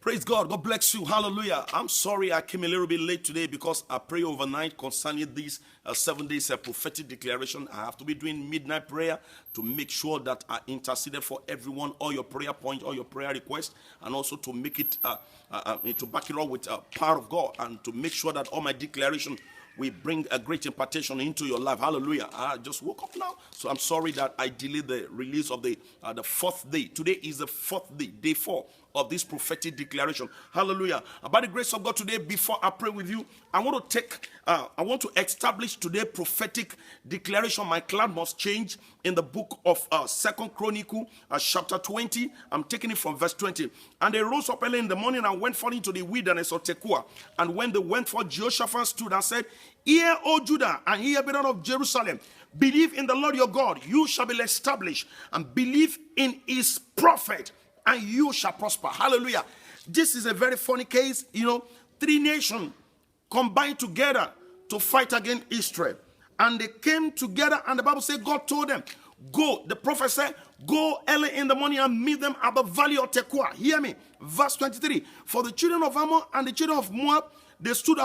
Praise God. God bless you. Hallelujah. I'm sorry I came a little bit late today because I pray overnight concerning these 7 days prophetic declaration. I have to be doing midnight prayer to make sure that I interceded for everyone, all your prayer points, all your prayer requests, and also to make it, to back it up with power of God, and to make sure that all my declaration we bring a great impartation into your life. Hallelujah. I just woke up now, so I'm sorry that I delayed the release of the fourth day. Today is the fourth day, day 4 of this prophetic declaration. Hallelujah. By the grace of God today, before I pray with you, I want to establish today prophetic declaration. My cloud must change in the book of 2 Chronicle, chapter 20. I'm taking it from verse 20. And they rose up early in the morning and went forth into the wilderness of Tekoa. And when they went forth, Jehoshaphat stood and said, "Hear, O Judah, and hear, Brethren of Jerusalem, believe in the Lord your God, you shall be established, and believe in his prophet, and you shall prosper." Hallelujah. This is a very funny case. 3 nations combined together to fight against Israel. And they came together, and the Bible says God told them, go. The prophet said, go early in the morning and meet them at the valley of Tekoa. Hear me. Verse 23. For the children of Ammon and the children of Moab, they stood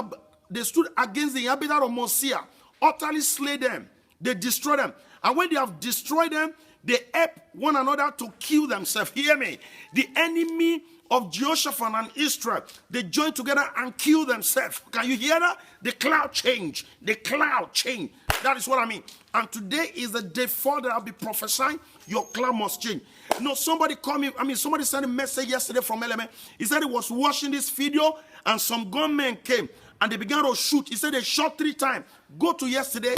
against the inhabitants of Mosiah, utterly slay them. They destroyed them. And when they have destroyed them, they help one another to kill themselves. Hear me. The enemy of Jehoshaphat and Israel, they joined together and killed themselves. Can you hear that? The cloud change. The cloud change. That is what I mean. And today is the day 4 that I'll be prophesying. Your cloud must change. Somebody called me. Somebody sent a message yesterday from LMA. He said he was watching this video and some gunmen came and they began to shoot. He said they shot 3 times. Go to yesterday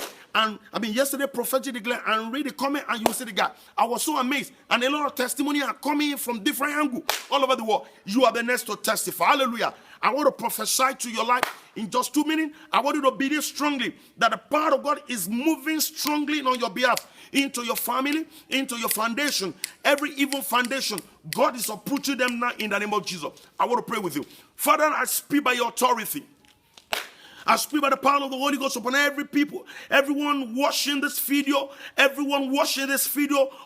prophetic declare and read the comment and you will see the guy. I was so amazed. And a lot of testimony are coming in from different angles all over the world. You are the next to testify. Hallelujah. I want to prophesy to your life in just 2 minutes. I want you to believe strongly that the power of God is moving strongly on your behalf into your family, into your foundation. Every evil foundation, God is uprooting them now in the name of Jesus. I want to pray with you. Father, I speak by your authority. I speak by the power of the Holy Ghost upon every people, everyone watching this video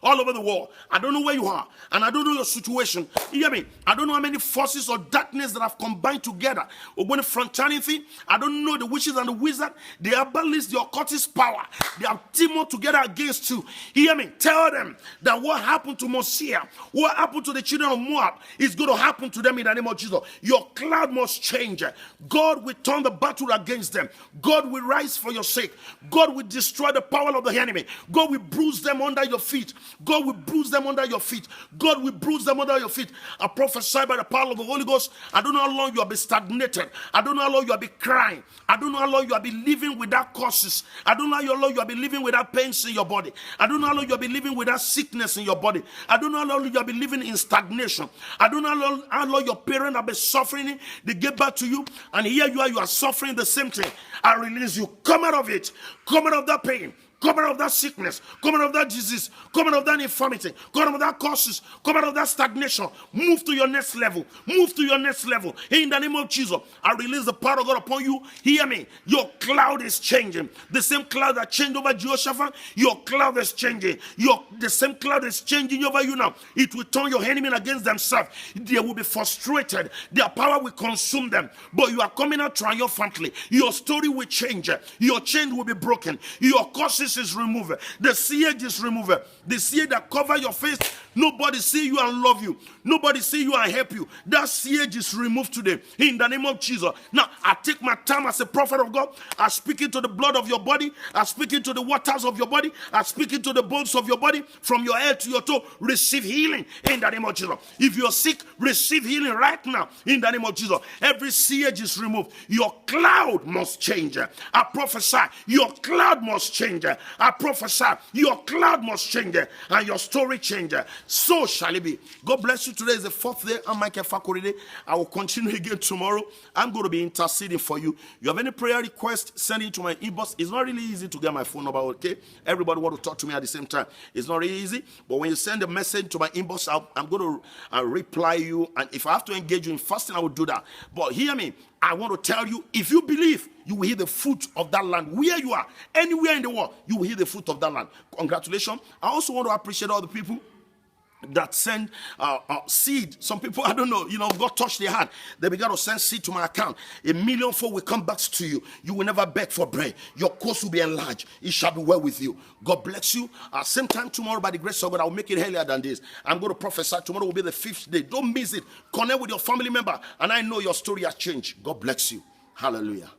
all over the world. I don't know where you are, and I don't know your situation. You hear me? I don't know how many forces or darkness that have combined together. When fraternity, I don't know the witches and the wizards. They abolish the occultist power. They have teamed up together against you. Hear me? Tell them that what happened to Mosiah, what happened to the children of Moab, is going to happen to them in the name of Jesus. Your cloud must change. God will turn the battle against them. God will rise for your sake. God will destroy the power of the enemy. God will bruise them under your feet. God will bruise them under your feet. God will bruise them under your feet. I prophesy by the power of the Holy Ghost. I don't know how long you have been stagnated. I don't know how long you have been crying. I don't know how long you have been living without causes. I don't know how long you have been living without pains in your body. I don't know how long you have been living without sickness in your body. I don't know how long you have been living in stagnation. I don't know how long your parents have been suffering. They get back to you, and here you are suffering the same thing. I release you. Come out of it. Come out of that pain. Come out of that sickness. Come out of that disease. Come out of that infirmity. Come out of that causes. Come out of that stagnation. Move to your next level. Move to your next level. In the name of Jesus, I release the power of God upon you. Hear me. Your cloud is changing. The same cloud that changed over Jehoshaphat, your cloud is changing. The same cloud is changing over you now. It will turn your enemy against themselves. They will be frustrated. Their power will consume them. But you are coming out triumphantly. Your story will change. Your chain will be broken. Your causes is removed. The siege is removed. The siege that cover your face, nobody see you and love you. Nobody see you and help you. That siege is removed today in the name of Jesus. Now, I take my time as a prophet of God. I speak into the blood of your body. I speak into the waters of your body. I speak into the bones of your body. From your head to your toe, receive healing in the name of Jesus. If you're sick, receive healing right now in the name of Jesus. Every siege is removed. Your cloud must change. I prophesy, your cloud must change. I prophesy, your cloud must change and your story change. So shall it be. God bless you. Today is the 4th day. I'm Michael Fakoride. I will continue again tomorrow. I'm going to be interceding for you. You have any prayer request, send it to my inbox. It's not really easy to get my phone number, okay? Everybody want to talk to me at the same time. It's not really easy. But when you send a message to my inbox, I'm going to reply you. And if I have to engage you in fasting, I will do that. But hear me. I want to tell you, if you believe, you will hear the fruit of that land. Where you are, anywhere in the world, you will hear the fruit of that land. Congratulations. I also want to appreciate all the people that send seed. Some people, I don't know, God touched their heart. They began to send seed to my account. 1 million fold will come back to you. You will never beg for bread. Your course will be enlarged. It shall be well with you. God bless you. Same time tomorrow, by the grace of God, I will make it earlier than this. I'm going to prophesy. Tomorrow will be the 5th day. Don't miss it. Connect with your family member, and I know your story has changed. God bless you. Hallelujah.